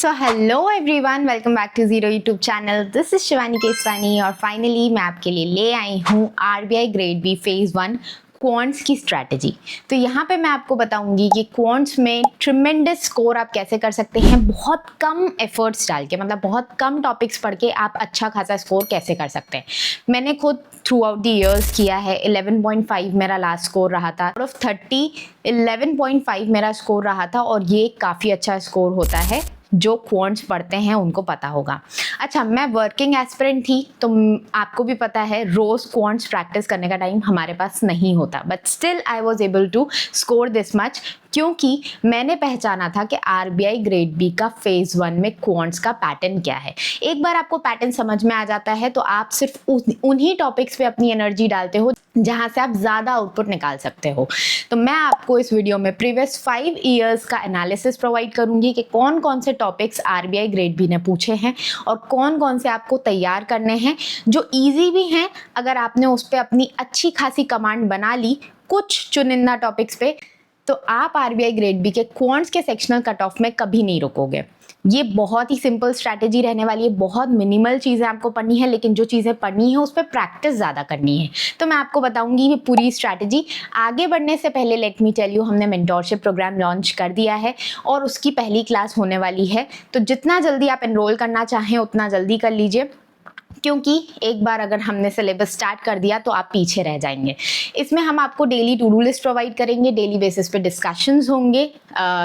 So hello everyone, welcome back to zero YouTube channel. This is Shivani Keswani और finally मैं आपके लिए ले आई हूँ RBI grade B phase 1 quants की स्ट्रैटेजी। तो यहाँ पे मैं आपको बताऊंगी कि क्वांट्स में ट्रिमेंडस स्कोर आप कैसे कर सकते हैं, बहुत कम एफर्ट्स डाल के, मतलब बहुत कम टॉपिक्स पढ़ के आप अच्छा खासा स्कोर कैसे कर सकते हैं। मैंने खुद थ्रू आउट द ईयर्स किया है। 11.5 मेरा लास्ट स्कोर रहा था। आउट ऑफ 30 11.5 मेरा स्कोर रहा था और ये काफ़ी अच्छा स्कोर होता है। जो क्वांट्स पढ़ते हैं उनको पता होगा। अच्छा, मैं वर्किंग एस्पिरेंट थी तो आपको भी पता है रोज क्वांट्स प्रैक्टिस करने का टाइम हमारे पास नहीं होता, but still I was able to score this much, क्योंकि मैंने पहचाना था कि आरबीआई ग्रेड बी का फेज़ 1 में क्वांट्स का पैटर्न क्या है। एक बार आपको पैटर्न समझ में आ जाता है तो आप सिर्फ उन्हीं टॉपिक्स पे अपनी एनर्जी डालते हो जहां से आप ज़्यादा आउटपुट निकाल सकते हो। तो मैं आपको इस वीडियो में प्रीवियस 5 ईयर्स का एनालिसिस प्रोवाइड करूंगी कि कौन कौन से टॉपिक्स आरबीआई ग्रेड बी ने पूछे हैं और कौन कौन से आपको तैयार करने हैं, जो ईजी भी हैं अगर आपने उस पर अपनी अच्छी खासी कमांड बना ली कुछ चुनिंदा टॉपिक्स पे, तो आप आरबीआई ग्रेड बी के क्वांट्स के सेक्शनल कट ऑफ में कभी नहीं रुकोगे। ये बहुत ही सिंपल स्ट्रैटेजी रहने वाली है, बहुत मिनिमल चीज़ें आपको पढ़नी है, लेकिन जो चीज़ें पढ़नी है उस पर प्रैक्टिस ज़्यादा करनी है। तो मैं आपको बताऊंगी ये पूरी स्ट्रैटेजी। आगे बढ़ने से पहले लेट मी टेल यू, हमने मेंटोरशिप प्रोग्राम लॉन्च कर दिया है और उसकी पहली क्लास होने वाली है। तो जितना जल्दी आप एनरोल करना चाहें उतना जल्दी कर लीजिए, क्योंकि एक बार अगर हमने सिलेबस स्टार्ट कर दिया तो आप पीछे रह जाएंगे। इसमें हम आपको daily to do list provide करेंगे, डेली बेसिस पे डिस्कशंस होंगे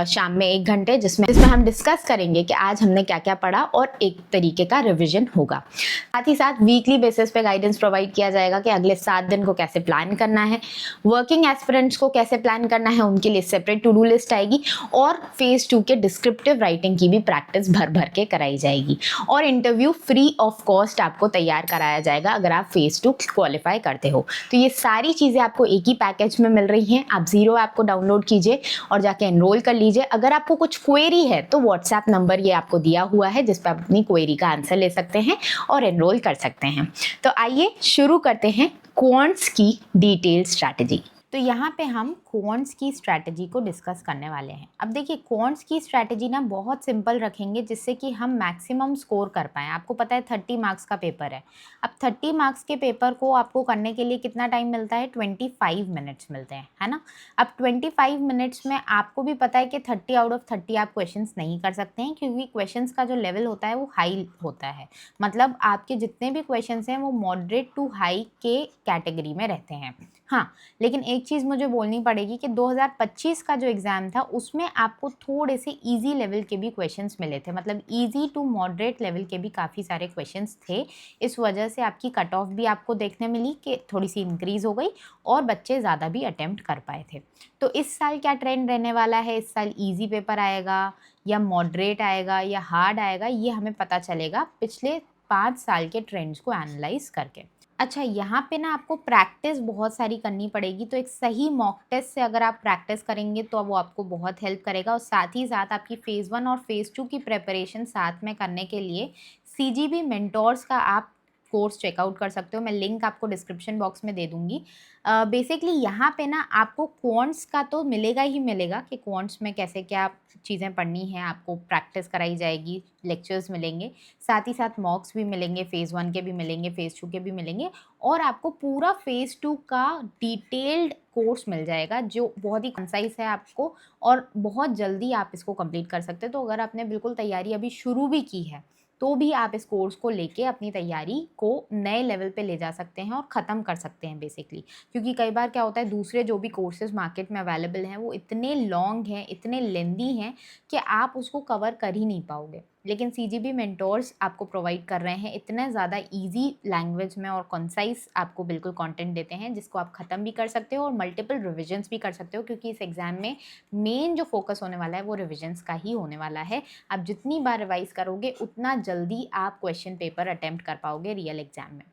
शाम में 1 घंटे, जिसमें हम डिस्कस करेंगे कि आज हमने क्या क्या पढ़ा और एक तरीके का रिविजन होगा। साथ ही साथ वीकली बेसिस पे गाइडेंस प्रोवाइड किया जाएगा कि अगले 7 दिन को कैसे प्लान करना है, वर्किंग एस्पिरेंट्स को कैसे प्लान करना है, उनके लिए सेपरेट टू डू लिस्ट आएगी और फेज़ 2 के डिस्क्रिप्टिव राइटिंग की भी प्रैक्टिस भर भर के कराई जाएगी और इंटरव्यू फ्री ऑफ कॉस्ट आपको तैयार कराया जाएगा अगर आप फेज़ 2 क्वालिफाई करते हो। तो ये सारी चीज़ें आपको एक ही पैकेज में मिल रही हैं। आप जीरो ऐप को डाउनलोड कीजिए और जाके एनरोल कर लीजिए। अगर आपको कुछ क्वेरी है तो व्हाट्सएप नंबर ये आपको दिया हुआ है, जिस पर आप अपनी क्वेरी का आंसर ले सकते हैं और एनरोल कर सकते हैं। तो आइए शुरू करते हैं क्वांट्स की डिटेल स्ट्रैटेजी। तो यहाँ पे हम क्वांट्स की स्ट्रैटेजी को डिस्कस करने वाले हैं। अब देखिए, क्वांट्स की स्ट्रैटेजी ना बहुत सिंपल रखेंगे जिससे कि हम मैक्सिमम स्कोर कर पाएँ। आपको पता है 30 मार्क्स का पेपर है। अब 30 मार्क्स के पेपर को आपको करने के लिए कितना टाइम मिलता है? 25 मिनट्स मिलते हैं, है ना। अब 25 मिनट्स में आपको भी पता है कि 30 आउट ऑफ 30 आप क्वेश्चंस नहीं कर सकते हैं, क्योंकि क्वेश्चंस का जो लेवल होता है वो हाई होता है। मतलब आपके जितने भी क्वेश्चंस हैं वो मॉडरेट टू हाई के कैटेगरी में रहते हैं। हाँ, लेकिन एक चीज़ मुझे बोलनी पड़ेगी कि 2025 का जो एग्ज़ाम था उसमें आपको थोड़े से इजी लेवल के भी क्वेश्चंस मिले थे, मतलब इजी टू मॉडरेट लेवल के भी काफ़ी सारे क्वेश्चंस थे। इस वजह से आपकी कट ऑफ भी आपको देखने मिली कि थोड़ी सी इंक्रीज़ हो गई और बच्चे ज़्यादा भी अटेम्प्ट कर पाए थे। तो इस साल क्या ट्रेंड रहने वाला है? इस साल ईजी पेपर आएगा या मॉडरेट आएगा या हार्ड आएगा, ये हमें पता चलेगा पिछले 5 साल के ट्रेंड्स को एनालाइज करके। अच्छा, यहाँ पे ना आपको प्रैक्टिस बहुत सारी करनी पड़ेगी। तो एक सही मॉक टेस्ट से अगर आप प्रैक्टिस करेंगे तो वो आपको बहुत हेल्प करेगा और साथ ही साथ आपकी फेज़ 1 और फेज़ 2 की प्रिपरेशन साथ में करने के लिए सीजीबी मेंटोर्स का आप कोर्स चेकआउट कर सकते हो। मैं लिंक आपको डिस्क्रिप्शन बॉक्स में दे दूँगी। बेसिकली यहाँ पे ना आपको क्वांट्स का तो मिलेगा ही मिलेगा कि क्वांट्स में कैसे क्या चीज़ें पढ़नी हैं, आपको प्रैक्टिस कराई जाएगी, लेक्चर्स मिलेंगे, साथ ही साथ मॉक्स भी मिलेंगे, फेज़ 1 के भी मिलेंगे, फेज़ 2 के भी मिलेंगे और आपको पूरा फेज़ 2 का डिटेल्ड कोर्स मिल जाएगा जो बहुत ही कंसाइज है आपको और बहुत जल्दी आप इसको कंप्लीट कर सकते हो। तो अगर आपने बिल्कुल तैयारी अभी शुरू भी की है तो भी आप इस कोर्स को लेके अपनी तैयारी को नए लेवल पे ले जा सकते हैं और ख़त्म कर सकते हैं बेसिकली। क्योंकि कई बार क्या होता है, दूसरे जो भी कोर्सेज मार्केट में अवेलेबल हैं वो इतने लॉन्ग हैं, इतने लेंदी हैं कि आप उसको कवर कर ही नहीं पाओगे। लेकिन सीजीबी मेंटोर्स आपको प्रोवाइड कर रहे हैं इतना ज़्यादा इजी लैंग्वेज में और कंसाइज आपको बिल्कुल कंटेंट देते हैं जिसको आप ख़त्म भी कर सकते हो और मल्टीपल रिविजन्स भी कर सकते हो, क्योंकि इस एग्ज़ाम में मेन जो फोकस होने वाला है वो रिविजन्स का ही होने वाला है। आप जितनी बार रिवाइज करोगे उतना जल्दी आप क्वेश्चन पेपर अटेम्प्ट कर पाओगे रियल एग्ज़ाम में।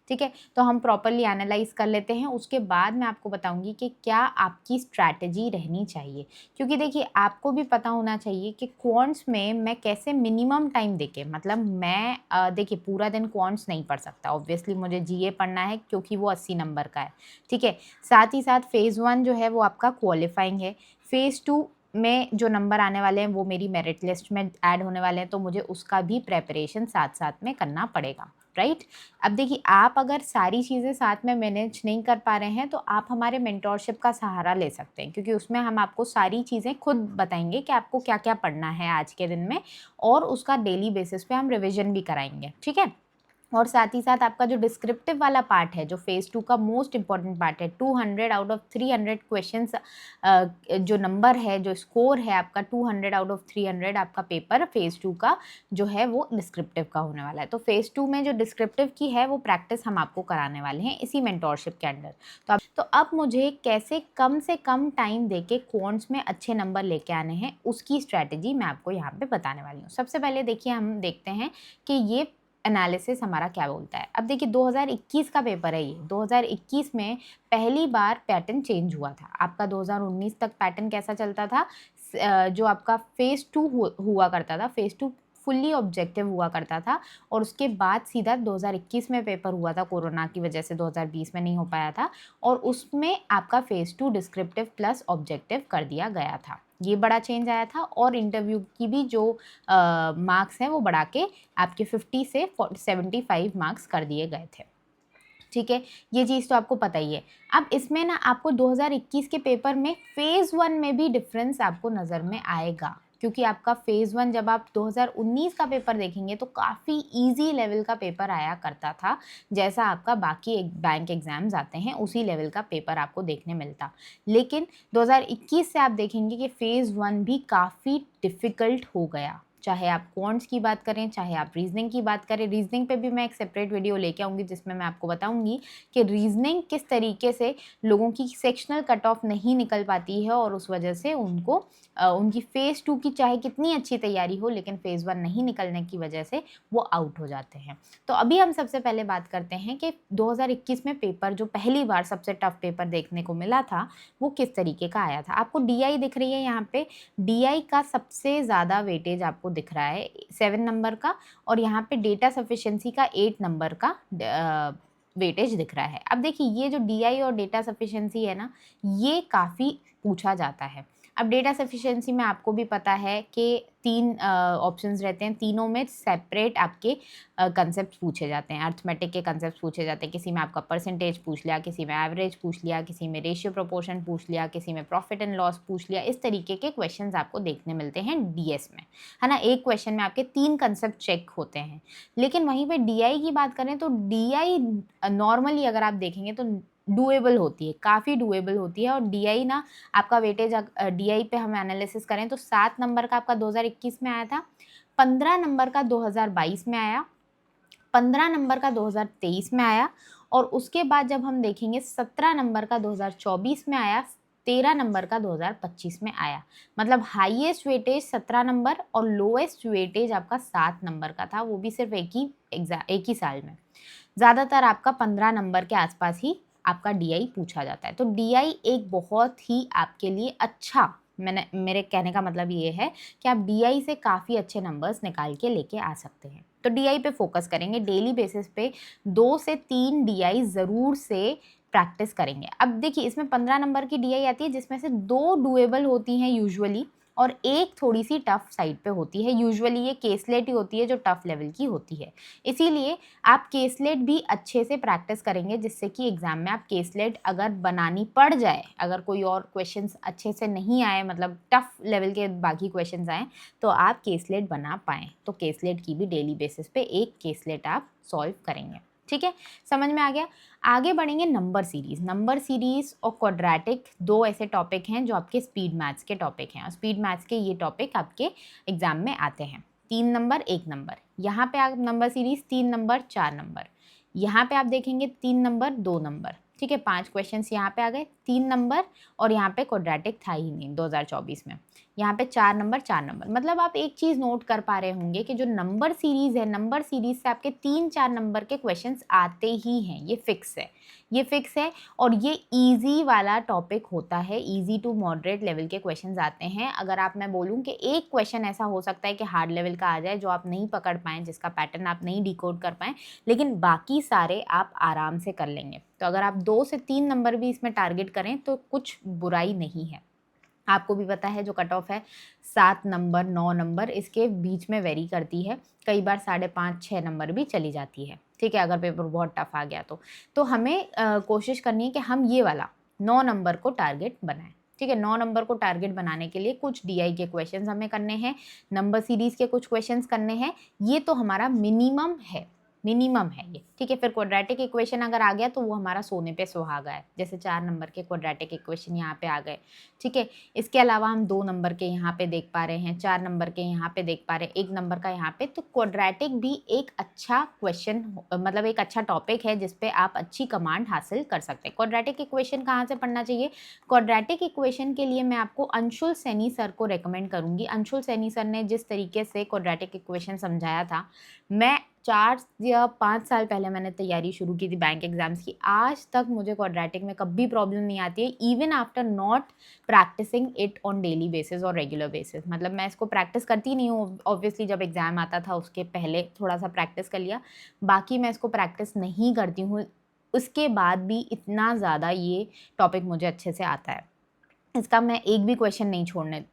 ठीक है, तो हम प्रॉपरली एनालाइज कर लेते हैं। उसके बाद मैं आपको बताऊंगी कि क्या आपकी स्ट्रैटेजी रहनी चाहिए, क्योंकि देखिए आपको भी पता होना चाहिए कि क्वांट्स में मैं कैसे मिनिमम टाइम देके, मतलब मैं देखिए पूरा दिन क्वांट्स नहीं पढ़ सकता, ऑब्वियसली मुझे जीए पढ़ना है क्योंकि वो 80 नंबर का है। ठीक है, साथ ही साथ फेज़ 1 जो है वो आपका क्वालिफाइंग है, फेज़ 2 में जो नंबर आने वाले हैं वो मेरी मेरिट लिस्ट में ऐड होने वाले हैं, तो मुझे उसका भी प्रेपरेशन साथ साथ में करना पड़ेगा, राइट। अब देखिए, आप अगर सारी चीज़ें साथ में मैनेज नहीं कर पा रहे हैं तो आप हमारे मेंटोरशिप का सहारा ले सकते हैं, क्योंकि उसमें हम आपको सारी चीज़ें खुद बताएंगे कि आपको क्या क्या पढ़ना है आज के दिन में, और उसका डेली बेसिस पे हम रिविजन भी कराएंगे, ठीक है। और साथ ही साथ आपका जो डिस्क्रिप्टिव वाला पार्ट है, जो फेज़ 2 का मोस्ट इंपॉर्टेंट पार्ट है, 200 आउट ऑफ 300 क्वेश्चंस, जो नंबर है, जो स्कोर है आपका 200 आउट ऑफ 300, आपका पेपर फेज़ 2 का जो है वो डिस्क्रिप्टिव का होने वाला है। तो फेज़ 2 में जो डिस्क्रिप्टिव की है वो प्रैक्टिस हम आपको कराने वाले हैं इसी मेंटोरशिप के अंडर। तो अब मुझे कैसे कम से कम टाइम देके क्वांट्स में अच्छे नंबर लेके आने हैं, उसकी स्ट्रैटेजी मैं आपको यहाँ पे बताने वाली हूँ। सबसे पहले देखिए, हम देखते हैं कि ये एनालिसिस हमारा क्या बोलता है। अब देखिए, 2021 का पेपर है ये। 2021 में पहली बार पैटर्न चेंज हुआ था। आपका 2019 तक पैटर्न कैसा चलता था, जो आपका फेज़ 2 हुआ करता था, फेज़ 2 फुल्ली ऑब्जेक्टिव हुआ करता था, और उसके बाद सीधा 2021 में पेपर हुआ था, कोरोना की वजह से 2020 में नहीं हो पाया था, और उसमें आपका फेज़ 2 डिस्क्रिप्टिव प्लस ऑब्जेक्टिव कर दिया गया था। ये बड़ा चेंज आया था, और इंटरव्यू की भी जो मार्क्स हैं वो बढ़ा के आपके 50 से 75 मार्क्स कर दिए गए थे, ठीक है। ये चीज़ तो आपको पता ही है। अब इसमें ना आपको 2021 के पेपर में फेज़ 1 में भी डिफरेंस आपको नज़र में आएगा, क्योंकि आपका फेज़ 1 जब आप 2019 का पेपर देखेंगे तो काफ़ी इजी लेवल का पेपर आया करता था, जैसा आपका बाकी बैंक एग्ज़ाम्स आते हैं उसी लेवल का पेपर आपको देखने मिलता। लेकिन 2021 से आप देखेंगे कि फेज़ 1 भी काफ़ी डिफ़िकल्ट हो गया, चाहे आप क्वांट्स की बात करें, चाहे आप रीजनिंग की बात करें। रीजनिंग पे भी मैं एक सेपरेट वीडियो लेके आऊँगी, जिसमें मैं आपको बताऊँगी कि रीजनिंग किस तरीके से लोगों की सेक्शनल कट ऑफ नहीं निकल पाती है, और उस वजह से उनको उनकी फेज़ 2 की चाहे कितनी अच्छी तैयारी हो, लेकिन फेज़ 1 नहीं निकलने की वजह से वो आउट हो जाते हैं। तो अभी हम सबसे पहले बात करते हैं कि 2021 में पेपर जो पहली बार सबसे टफ पेपर देखने को मिला था वो किस तरीके का आया था। आपको DI दिख रही है यहाँ पे, DI का सबसे ज़्यादा वेटेज आपको दिख रहा है 7 नंबर का, और यहाँ पे डेटा सफिशिएंसी का 8 नंबर का वेटेज दिख रहा है। अब देखिए, ये जो DI और डेटा सफिशिएंसी है ना, ये काफ़ी पूछा जाता है। अब डेटा सफिशिएंसी में आपको भी पता है कि 3 ऑप्शंस रहते हैं, तीनों में सेपरेट आपके कंसेप्ट पूछे जाते हैं, अर्थमेटिक के कंसेप्ट पूछे जाते हैं। किसी में आपका परसेंटेज पूछ लिया, किसी में एवरेज पूछ लिया, किसी में रेशियो प्रोपोर्शन पूछ लिया, किसी में प्रॉफिट एंड लॉस पूछ लिया। इस तरीके के क्वेश्चंस आपको देखने मिलते हैं DS में, है ना। एक क्वेश्चन में आपके 3 कंसेप्ट चेक होते हैं। लेकिन वहीं पे DI की बात करें तो DI नॉर्मली अगर आप देखेंगे तो डूएबल होती है, काफ़ी डूएबल होती है। और DI ना आपका वेटेज DI पे हम एनालिसिस करें तो 7 नंबर का आपका 2021 में आया था, 15 नंबर का 2022 में आया, 15 नंबर का 2023 में आया, और उसके बाद जब हम देखेंगे 17 नंबर का 2024 में आया, 13 नंबर का 2025 में आया। मतलब हाईएस्ट वेटेज 17 नंबर और लोएस्ट वेटेज आपका 7 नंबर का था, वो भी सिर्फ एक ही साल में। ज़्यादातर आपका 15 नंबर के आसपास ही आपका DI पूछा जाता है। तो DI एक बहुत ही आपके लिए अच्छा, मेरे कहने का मतलब ये है कि आप DI से काफ़ी अच्छे नंबर्स निकाल के लेके आ सकते हैं। तो DI पे फोकस करेंगे, डेली बेसिस पे 2 से 3 DI ज़रूर से प्रैक्टिस करेंगे। अब देखिए, इसमें 15 नंबर की DI आती है, जिसमें से 2 डूएबल होती हैं यूजुअली, और एक थोड़ी सी टफ साइड पे होती है। यूजुअली ये केसलेट ही होती है जो टफ लेवल की होती है। इसीलिए आप केसलेट भी अच्छे से प्रैक्टिस करेंगे, जिससे कि एग्ज़ाम में आप केसलेट अगर बनानी पड़ जाए, अगर कोई और क्वेश्चंस अच्छे से नहीं आए, मतलब टफ लेवल के बाकी क्वेश्चंस आए, तो आप केसलेट बना पाएँ। तो केसलेट की भी डेली बेसिस पे एक केसलेट आप सॉल्व करेंगे, ठीक है। समझ में आ गया। आगे बढ़ेंगे नंबर सीरीज़ और क्वाड्रेटिक, 2 ऐसे टॉपिक हैं जो आपके स्पीड मैथ्स के टॉपिक हैं, और स्पीड मैथ्स के ये टॉपिक आपके एग्जाम में आते हैं। 3 नंबर 1 नंबर, यहाँ पे आप नंबर सीरीज़ 3 नंबर 4 नंबर, यहाँ पे आप देखेंगे 3 नंबर 2 नंबर, ठीक है। 5 क्वेश्चंस यहाँ पे आ गए, 3 नंबर, और यहाँ पे क्वाड्रेटिक था ही नहीं 2024 में। यहाँ पे 4 नंबर 4 नंबर। मतलब आप एक चीज़ नोट कर पा रहे होंगे कि जो नंबर सीरीज़ है, नंबर सीरीज़ से आपके 3-4 नंबर के क्वेश्चंस आते ही हैं, ये फिक्स है, ये फिक्स है। और ये इजी वाला टॉपिक होता है, इजी टू मॉडरेट लेवल के क्वेश्चंस आते हैं। अगर आप, मैं बोलूँ कि एक क्वेश्चन ऐसा हो सकता है कि हार्ड लेवल का आ जाए, जो आप नहीं पकड़ पाएँ, जिसका पैटर्न आप नहीं डिकोड कर पाएँ, लेकिन बाकी सारे आप आराम से कर लेंगे। तो अगर आप 2 से 3 नंबर भी इसमें टारगेट करें तो कुछ बुराई नहीं है। आपको भी पता है जो कट ऑफ है 7 नंबर 9 नंबर इसके बीच में वेरी करती है, कई बार 5.5-6 नंबर भी चली जाती है, ठीक है, अगर पेपर बहुत टफ आ गया तो हमें कोशिश करनी है कि हम ये वाला 9 नंबर को टारगेट बनाएं, ठीक है। 9 नंबर को टारगेट बनाने के लिए कुछ डीआई के क्वेश्चंस हमें करने हैं, नंबर सीरीज के कुछ क्वेश्चंस करने हैं, ये तो हमारा मिनिमम है, मिनिमम है ये, ठीक है। फिर क्वाड्रेटिक इक्वेशन अगर आ गया तो वो हमारा सोने पे सुहागा है, जैसे 4 नंबर के क्वाड्रेटिक इक्वेशन यहाँ पे आ गए, ठीक है। इसके अलावा हम 2 नंबर के यहाँ पे देख पा रहे हैं, 4 नंबर के यहाँ पे देख पा रहे हैं, 1 नंबर का यहाँ पे। तो क्वाड्रेटिक भी एक अच्छा क्वेश्चन, मतलब एक अच्छा टॉपिक है जिसपे आप अच्छी कमांड हासिल कर सकते हैं। क्वाड्रेटिक इक्वेशन कहाँ से पढ़ना चाहिए? क्वाड्रेटिक इक्वेशन के लिए मैं आपको अंशुल सैनी सर को रेकमेंड करूँगी। अंशुल सैनी सर ने जिस तरीके से क्वाड्रेटिक इक्वेशन समझाया था, मैं 4 या 5 साल पहले मैंने तैयारी शुरू की थी बैंक एग्जाम्स की, आज तक मुझे क्वाड्रेटिक में कभी प्रॉब्लम नहीं आती है, even after not practising it on daily basis और रेगुलर बेसिस। मतलब मैं इसको प्रैक्टिस करती नहीं हूँ, ऑब्वियसली जब एग्ज़ाम आता था उसके पहले थोड़ा सा प्रैक्टिस कर लिया, बाकी मैं इसको प्रैक्टिस नहीं करती हूँ, उसके बाद भी इतना ज़्यादा ये टॉपिक मुझे अच्छे से आता है। इसका मैं एक भी क्वेश्चन नहीं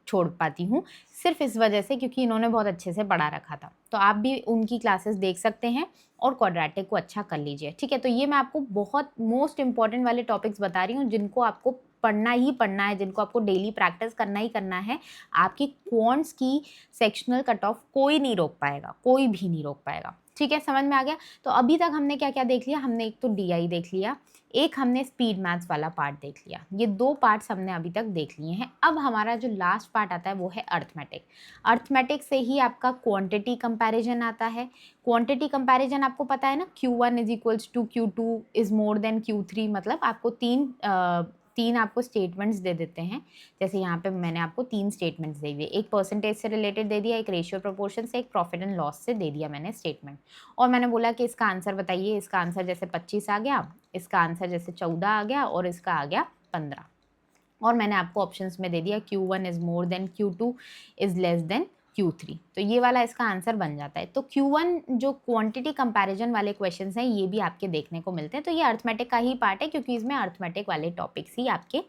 छोड़ पाती हूँ, सिर्फ इस वजह से क्योंकि इन्होंने बहुत अच्छे से पढ़ा रखा था। तो आप भी उनकी क्लासेस देख सकते हैं और क्वाड्रेटिक को अच्छा कर लीजिए, ठीक है। तो ये मैं आपको बहुत मोस्ट इंपॉर्टेंट वाले टॉपिक्स बता रही हूँ जिनको आपको पढ़ना ही पढ़ना है, जिनको आपको डेली प्रैक्टिस करना ही करना है। आपकी क्वांट्स की सेक्शनल कट ऑफ कोई नहीं रोक पाएगा, कोई भी नहीं रोक पाएगा, ठीक है। समझ में आ गया? तो अभी तक हमने क्या क्या देख लिया? हमने एक तो डीआई देख लिया, एक हमने स्पीड मैथ्स वाला पार्ट देख लिया, ये 2 पार्ट्स हमने अभी तक देख लिए हैं। अब हमारा जो लास्ट पार्ट आता है वो है अर्थमेटिक। अर्थमेटिक से ही आपका क्वांटिटी कंपैरिजन आता है। क्वांटिटी कंपैरिजन आपको पता है ना, Q1 is equals to Q2 is more than Q3, मतलब आपको तीन आपको स्टेटमेंट्स दे देते हैं। जैसे यहाँ पे मैंने आपको 3 स्टेटमेंट्स दे दिए, एक परसेंटेज से रिलेटेड दे दिया, एक रेशियो प्रोपोर्शन से, एक प्रॉफिट एंड लॉस से दे दिया मैंने स्टेटमेंट, और मैंने बोला कि इसका आंसर बताइए। इसका आंसर जैसे 25 आ गया, इसका आंसर जैसे 14 आ गया, और इसका आ गया 15, और मैंने आपको ऑप्शंस में दे दिया Q1 is more then Q2 is less than Q3, तो ये वाला इसका आंसर बन जाता है। तो Q1 जो क्वांटिटी कंपैरिजन वाले क्वेश्चंस हैं ये भी आपके देखने को मिलते हैं। तो ये अर्थमेटिक का ही पार्ट है क्योंकि इसमें अर्थमेटिक वाले टॉपिक्स ही आपके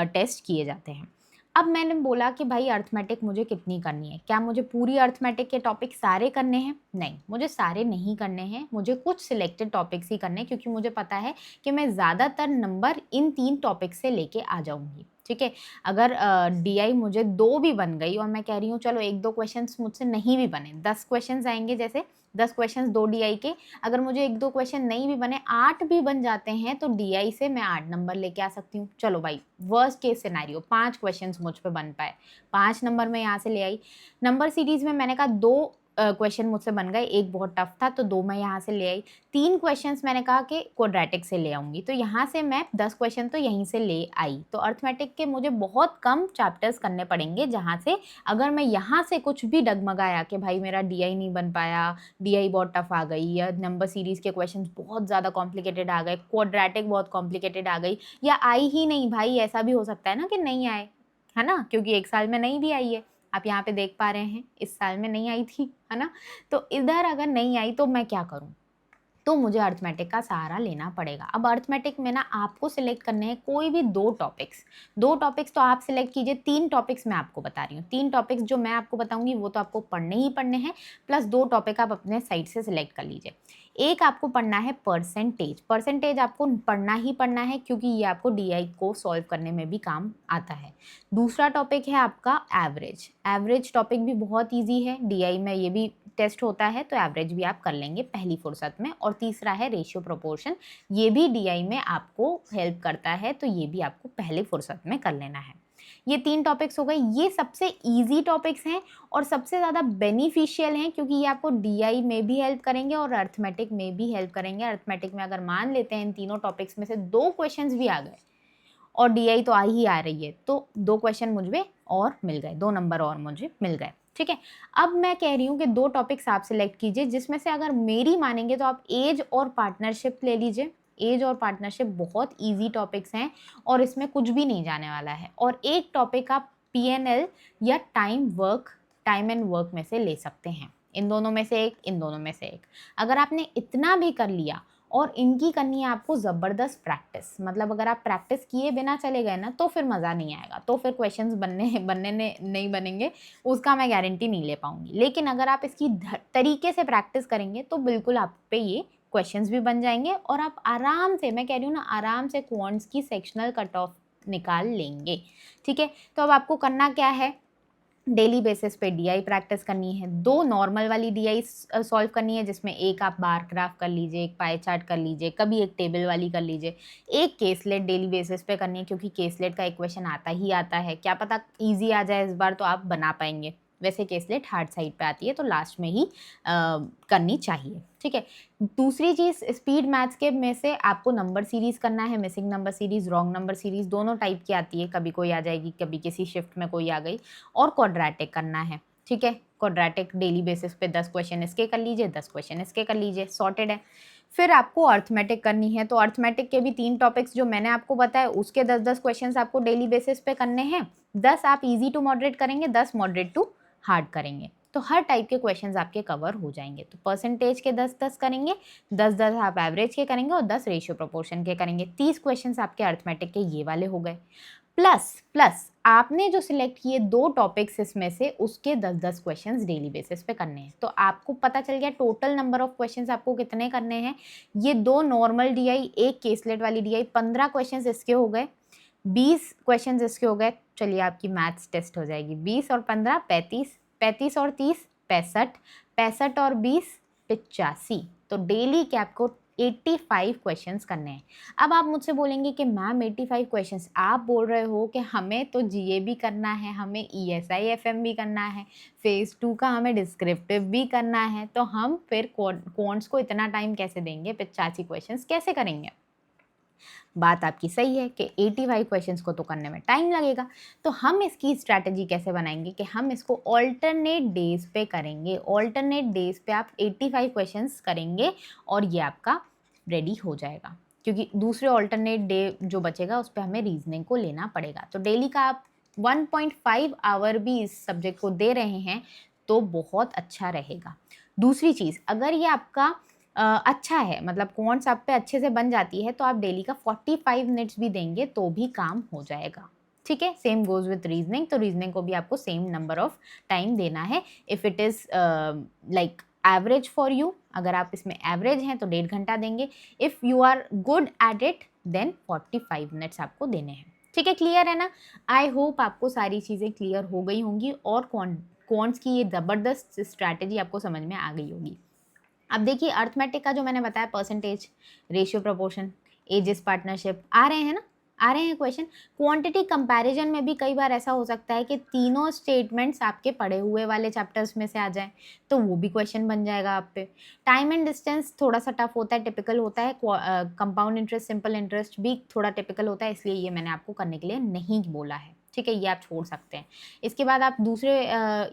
टेस्ट किए जाते हैं। अब मैंने बोला कि भाई अर्थमेटिक मुझे कितनी करनी है? क्या मुझे पूरी अर्थमेटिक के टॉपिक सारे करने हैं? नहीं, मुझे सारे नहीं करने हैं, मुझे कुछ सिलेक्टेड टॉपिक्स ही करने हैं, क्योंकि मुझे पता है कि मैं ज़्यादातर नंबर इन 3 टॉपिक से लेके आ जाऊंगी, ठीक है। अगर डीआई मुझे 2 भी बन गई और मैं कह रही हूँ चलो 1-2 क्वेश्चंस मुझसे नहीं भी बने, 10 क्वेश्चंस आएंगे, जैसे 10 क्वेश्चंस 2 डीआई के, अगर मुझे 1-2 क्वेश्चन नहीं भी बने, 8 भी बन जाते हैं, तो डीआई से मैं 8 नंबर लेके आ सकती हूँ। चलो भाई, वर्स्ट केस सिनेरियो 5 क्वेश्चंस मुझ पे बन पाए, 5 नंबर मैं यहाँ से ले आई। नंबर सीरीज में मैंने कहा 2 क्वेश्चन मुझसे बन गए, एक बहुत टफ था तो 2 मैं यहाँ से ले आई। 3 क्वेश्चंस मैंने कहा कि क्वाड्रेटिक से ले आऊँगी, तो यहाँ से मैं 10 क्वेश्चन तो यहीं से ले आई। तो अर्थमेटिक के मुझे बहुत कम चैप्टर्स करने पड़ेंगे, जहाँ से अगर मैं यहाँ से कुछ भी डगमगाया कि भाई मेरा डीआई नहीं बन पाया, डीआई बहुत टफ आ गई, या नंबर सीरीज के क्वेश्चंस बहुत ज़्यादा कॉम्प्लिकेटेड आ गए, क्वाड्रेटिक बहुत कॉम्प्लिकेटेड आ गई, या आई ही नहीं, भाई ऐसा भी हो सकता है ना कि नहीं आए, है ना, क्योंकि एक साल में नहीं भी आई है, आप यहाँ पे देख पा रहे हैं इस साल में नहीं आई थी, है ना। तो इधर अगर नहीं आई तो मैं क्या करूँ? तो मुझे अर्थमेटिक का सहारा लेना पड़ेगा। अब अर्थमेटिक में ना आपको सिलेक्ट करने हैं कोई भी 2 टॉपिक्स, 2 टॉपिक्स तो आप सिलेक्ट कीजिए, 3 टॉपिक्स मैं आपको बता रही हूँ, 3 टॉपिक्स जो मैं आपको बताऊंगी वो तो आपको पढ़ने ही पढ़ने हैं, प्लस 2 टॉपिक आप अपने साइड से सिलेक्ट कर लीजिए। एक आपको पढ़ना है परसेंटेज, परसेंटेज आपको पढ़ना ही पढ़ना है क्योंकि ये आपको डीआई को सॉल्व करने में भी काम आता है। दूसरा टॉपिक है आपका एवरेज, एवरेज टॉपिक भी बहुत ईजी है, डीआई में ये भी टेस्ट होता है, तो एवरेज भी आप कर लेंगे पहली फुर्सत में। और तीसरा है रेशियो प्रोपोर्शन, ये भी डीआई में आपको हेल्प करता है, तो ये भी आपको पहले फुर्सत में कर लेना है। ये 3 टॉपिक्स हो गए, ये सबसे इजी टॉपिक्स हैं और सबसे ज़्यादा बेनिफिशियल हैं क्योंकि ये आपको डीआई में भी हेल्प करेंगे और अर्थमेटिक में भी हेल्प करेंगे। अर्थमेटिक में अगर मान लेते हैं इन तीनों टॉपिक्स में से 2 क्वेश्चंस भी आ गए और डीआई तो आ ही आ रही है, तो 2 क्वेश्चन मुझे और मिल गए, 2 नंबर और मुझे मिल गए, ठीक है। अब मैं कह रही हूँ कि 2 टॉपिक्स आप सिलेक्ट कीजिए, जिसमें से अगर मेरी मानेंगे तो आप एज और पार्टनरशिप ले लीजिए। एज और पार्टनरशिप बहुत इजी टॉपिक्स हैं और इसमें कुछ भी नहीं जाने वाला है। और एक टॉपिक आप पीएनएल या टाइम एंड वर्क में से ले सकते हैं, इन दोनों में से एक, इन दोनों में से एक। अगर आपने इतना भी कर लिया और इनकी करनी है आपको ज़बरदस्त प्रैक्टिस। मतलब अगर आप प्रैक्टिस किए बिना चले गए ना तो फिर मज़ा नहीं आएगा, तो फिर क्वेश्चंस बनने नहीं बनेंगे, उसका मैं गारंटी नहीं ले पाऊँगी। लेकिन अगर आप इसकी तरीके से प्रैक्टिस करेंगे तो बिल्कुल आप पे ये क्वेश्चंस भी बन जाएंगे और आप आराम से, मैं कह रही हूँ ना, आराम से क्वांट्स की सेक्शनल कट ऑफ निकाल लेंगे। ठीक है, तो अब आपको करना क्या है, डेली बेसिस पे डीआई प्रैक्टिस करनी है। 2 नॉर्मल वाली डीआई सॉल्व करनी है, जिसमें एक आप बार ग्राफ कर लीजिए, एक पाई चार्ट कर लीजिए, कभी एक टेबल वाली कर लीजिए। एक केसलेट डेली बेसिस पे करनी है, क्योंकि केसलेट का इक्वेशन आता ही आता है, क्या पता इजी आ जाए इस बार तो आप बना पाएंगे। वैसे केसलेट हार्ड साइड पे आती है तो लास्ट में ही करनी चाहिए। ठीक है, दूसरी चीज़, स्पीड मैथ्स के में से आपको नंबर सीरीज़ करना है। Missing number series, wrong number series दोनों टाइप की आती है, कभी कोई आ जाएगी, कभी किसी शिफ्ट में कोई आ गई। और क्वाड्रेटिक करना है। ठीक है, क्वाड्रेटिक डेली बेसिस पे 10 क्वेश्चन इसके कर लीजिए, 10 क्वेश्चन इसके कर लीजिए, सॉर्टेड है। फिर आपको अर्थमेटिक करनी है, तो अर्थमेटिक के भी 3 टॉपिक्स जो मैंने आपको बताया, उसके 10-10 क्वेश्चंस आपको डेली बेसिस पे करने हैं। 10 आप इजी टू मॉडरेट करेंगे, 10 मॉडरेट टू हार्ड करेंगे, तो हर टाइप के क्वेश्चंस आपके कवर हो जाएंगे। तो परसेंटेज के 10-10 करेंगे, 10-10 आप एवरेज के करेंगे और 10 रेशियो प्रोपोर्शन के करेंगे। 30 क्वेश्चंस आपके अर्थमेटिक के ये वाले हो गए। प्लस आपने जो सिलेक्ट किए 2 टॉपिक्स इसमें से, उसके 10-10 क्वेश्चंस डेली बेसिस पे करने हैं। तो आपको पता चल गया टोटल नंबर ऑफ क्वेश्चंस आपको कितने करने हैं। ये 2 नॉर्मल डीआई, एक केसलेट वाली डीआई, 15 क्वेश्चंस इसके हो गए, 20 क्वेश्चंस इसके हो गए। चलिए आपकी मैथ्स टेस्ट हो जाएगी। 20 और 15 35, 35 और 30 65, 65 और 20 85। तो डेली के आपको 85 क्वेश्चंस करने हैं। अब आप मुझसे बोलेंगे कि मैम 85 क्वेश्चंस, आप बोल रहे हो कि हमें तो जीए भी करना है, हमें ईएसआई एफएम भी करना है, फेज़ 2 का हमें डिस्क्रिप्टिव भी करना है, तो हम फिर क्वांट्स को इतना टाइम कैसे देंगे, 85 क्वेश्चंस कैसे करेंगे। बात आपकी सही है कि 85 क्वेश्चंस को तो करने में टाइम लगेगा, तो हम इसकी स्ट्रैटेजी कैसे बनाएंगे कि हम इसको ऑल्टरनेट डेज पे करेंगे। ऑल्टरनेट डेज पे आप 85 क्वेश्चंस करेंगे और ये आपका रेडी हो जाएगा, क्योंकि दूसरे ऑल्टरनेट डे जो बचेगा उस पर हमें रीजनिंग को लेना पड़ेगा। तो डेली का आप 1.5 आवर भी इस सब्जेक्ट को दे रहे हैं तो बहुत अच्छा रहेगा। दूसरी चीज़, अगर ये आपका अच्छा है, मतलब क्वांट्स आप पे अच्छे से बन जाती है, तो आप डेली का 45 मिनट्स भी देंगे तो भी काम हो जाएगा। ठीक है, सेम गोज विथ रीजनिंग। तो रीजनिंग को भी आपको सेम नंबर ऑफ टाइम देना है। If it is like average for you, अगर आप इसमें एवरेज हैं तो 1.5 घंटा देंगे। If you are good at it then 45 minutes आपको देने हैं। ठीक है, क्लियर है ना। आई होप आपको सारी चीज़ें क्लियर हो गई होंगी और क्वांट्स की ये ज़बरदस्त स्ट्रैटेजी आपको समझ में आ गई होगी। अब देखिए, अर्थमेटिक का जो मैंने बताया, percentage, ratio proportion, ages partnership, आ रहे हैं ना, आ रहे हैं क्वेश्चन। क्वांटिटी कंपैरिजन में भी कई बार ऐसा हो सकता है कि तीनों स्टेटमेंट्स आपके पढ़े हुए वाले चैप्टर्स में से आ जाएं, तो वो भी क्वेश्चन बन जाएगा आप पे। टाइम एंड डिस्टेंस थोड़ा सा टफ होता है, टिपिकल होता है। कंपाउंड इंटरेस्ट, सिंपल इंटरेस्ट भी थोड़ा टिपिकल होता है, इसलिए ये मैंने आपको करने के लिए नहीं बोला है। ठीक है, ये आप छोड़ सकते हैं। इसके बाद आप दूसरे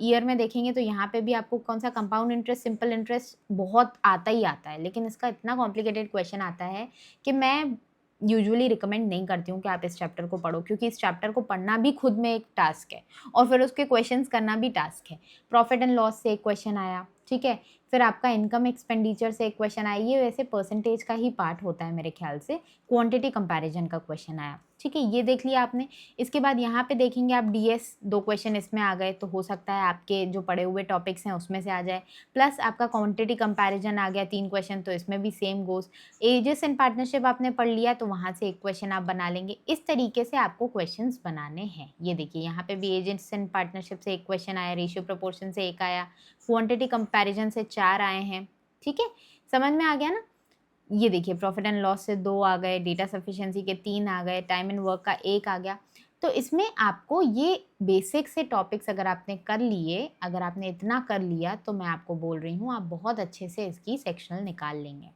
ईयर में देखेंगे तो यहाँ पे भी आपको कौन सा कंपाउंड इंटरेस्ट, सिंपल इंटरेस्ट बहुत आता ही आता है, लेकिन इसका इतना कॉम्प्लिकेटेड क्वेश्चन आता है कि मैं यूजुअली रिकमेंड नहीं करती हूँ कि आप इस चैप्टर को पढ़ो, क्योंकि इस चैप्टर को पढ़ना भी खुद में एक टास्क है और फिर उसके क्वेश्चंस करना भी टास्क है। प्रॉफिट एंड लॉस से एक क्वेश्चन आया, ठीक है, फिर आपका इनकम एक्सपेंडिचर से एक क्वेश्चन आया, ये वैसे परसेंटेज का ही पार्ट होता है मेरे ख्याल से। क्वांटिटी कंपैरिजन का क्वेश्चन आया, ठीक है, ये देख लिया आपने। इसके बाद यहाँ पे देखेंगे आप डीएस, 2 क्वेश्चन इसमें आ गए, तो हो सकता है आपके जो पढ़े हुए टॉपिक्स हैं उसमें से आ जाए। प्लस आपका क्वांटिटी कंपैरिजन आ गया 3 क्वेश्चन, तो इसमें भी same goes. Ages and partnership आपने पढ़ लिया तो वहाँ से एक क्वेश्चन आप बना लेंगे। इस तरीके से आपको क्वेश्चन बनाने हैं। ये देखिए, यहाँ पे भी एजेस एंड पार्टनरशिप से एक क्वेश्चन आया, रेशियो प्रोपोर्शन से एक आया, क्वांटिटी कंपैरिजन से 4 आए हैं। ठीक है, समझ में आ गया ना। ये देखिए, प्रॉफिट एंड लॉस से 2 आ गए, डेटा सफिशिएंसी के 3 आ गए, टाइम एंड वर्क का 1 आ गया। तो इसमें आपको ये बेसिक से टॉपिक्स अगर आपने कर लिए, अगर आपने इतना कर लिया, तो मैं आपको बोल रही हूँ आप बहुत अच्छे से इसकी सेक्शनल निकाल लेंगे।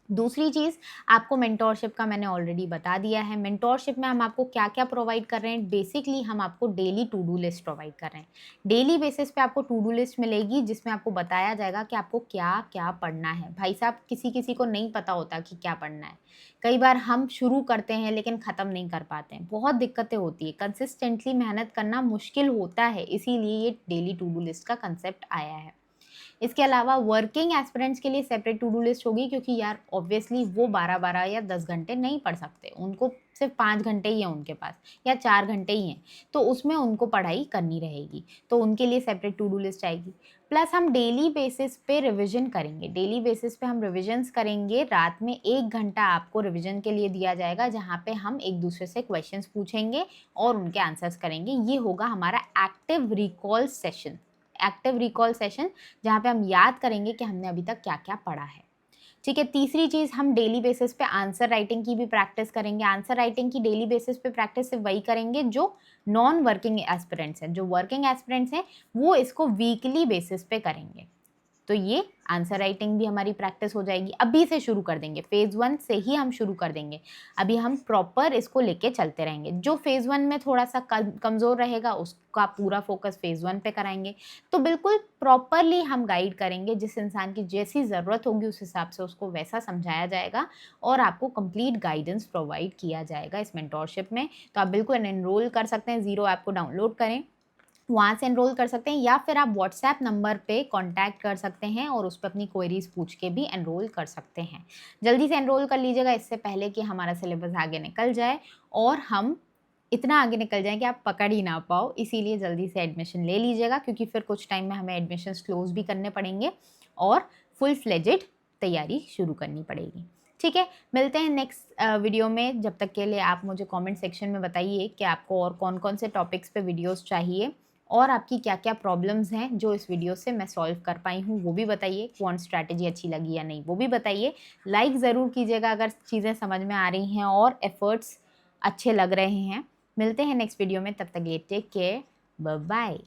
दूसरी चीज़, आपको मेंटोरशिप का मैंने ऑलरेडी बता दिया है। मेंटोरशिप में हम आपको क्या क्या प्रोवाइड कर रहे हैं। बेसिकली हम आपको daily to do list provide कर रहे हैं। डेली बेसिस पे आपको टू डू लिस्ट मिलेगी, जिसमें आपको बताया जाएगा कि आपको क्या क्या पढ़ना है। भाई साहब, किसी किसी को नहीं पता होता कि क्या पढ़ना है। कई बार हम शुरू करते हैं लेकिन ख़त्म नहीं कर पाते हैं, बहुत दिक्कतें होती है, कंसिस्टेंटली मेहनत करना मुश्किल होता है, इसीलिए ये डेली टू डू लिस्ट का कंसेप्ट आया है। इसके अलावा वर्किंग एस्पिरेंट्स के लिए सेपरेट टू डू लिस्ट होगी, क्योंकि यार ऑब्वियसली वो 12-12 या 10 घंटे नहीं पढ़ सकते, उनको सिर्फ 5 घंटे ही है उनके पास या 4 घंटे ही हैं, तो उसमें उनको पढ़ाई करनी रहेगी, तो उनके लिए सेपरेट टू डू लिस्ट आएगी। प्लस हम डेली बेसिस पे रिवीजन करेंगे, डेली बेसिस पे हम रिविजन्स करेंगे। रात में 1 घंटा आपको रिविजन के लिए दिया जाएगा, जहाँ पे हम एक दूसरे से क्वेश्चंस पूछेंगे और उनके आंसर्स करेंगे। ये होगा हमारा active recall session, active recall session, जहाँ पे हम याद करेंगे कि हमने अभी तक क्या क्या पढ़ा है। ठीक है, तीसरी चीज़, हम डेली बेसिस पे आंसर राइटिंग की भी प्रैक्टिस करेंगे। आंसर राइटिंग की डेली बेसिस पे प्रैक्टिस सिर्फ वही करेंगे जो नॉन वर्किंग एस्पिरेंट्स हैं। जो वर्किंग एस्पिरेंट्स हैं वो इसको वीकली बेसिस पे करेंगे। तो ये आंसर राइटिंग भी हमारी प्रैक्टिस हो जाएगी। अभी से शुरू कर देंगे, फेज़ 1 से ही हम शुरू कर देंगे। अभी हम प्रॉपर इसको लेके चलते रहेंगे। जो फेज़ 1 में थोड़ा सा कमज़ोर रहेगा उसका पूरा फोकस फेज़ 1 पे कराएंगे। तो बिल्कुल प्रॉपरली हम गाइड करेंगे, जिस इंसान की जैसी ज़रूरत होगी उस हिसाब से उसको वैसा समझाया जाएगा और आपको कंप्लीट गाइडेंस प्रोवाइड किया जाएगा इस मेंटोरशिप में। तो आप बिल्कुल एनरोल कर सकते हैं, ज़ीरो ऐप को डाउनलोड करें, वहाँ से एनरोल कर सकते हैं, या फिर आप व्हाट्सएप नंबर पे कांटेक्ट कर सकते हैं और उस पर अपनी क्वेरीज पूछ के भी एनरोल कर सकते हैं। जल्दी से एनरोल कर लीजिएगा, इससे पहले कि हमारा सिलेबस आगे निकल जाए और हम इतना आगे निकल जाए कि आप पकड़ ही ना पाओ। इसीलिए जल्दी से एडमिशन ले लीजिएगा, क्योंकि फिर कुछ टाइम में हमें एडमिशन क्लोज भी करने पड़ेंगे और फुल फ्लेजेड तैयारी शुरू करनी पड़ेगी। ठीक है, मिलते हैं नेक्स्ट वीडियो में। जब तक के लिए आप मुझे कमेंट सेक्शन में बताइए कि आपको और कौन कौन से टॉपिक्स पे वीडियोस चाहिए और आपकी क्या क्या प्रॉब्लम्स हैं जो इस वीडियो से मैं सॉल्व कर पाई हूँ, वो भी बताइए। क्वांट स्ट्रैटेजी अच्छी लगी या नहीं वो भी बताइए। लाइक ज़रूर कीजिएगा अगर चीज़ें समझ में आ रही हैं और एफर्ट्स अच्छे लग रहे हैं। मिलते हैं नेक्स्ट वीडियो में, तब तक ये टेक केयर, बाय बाय।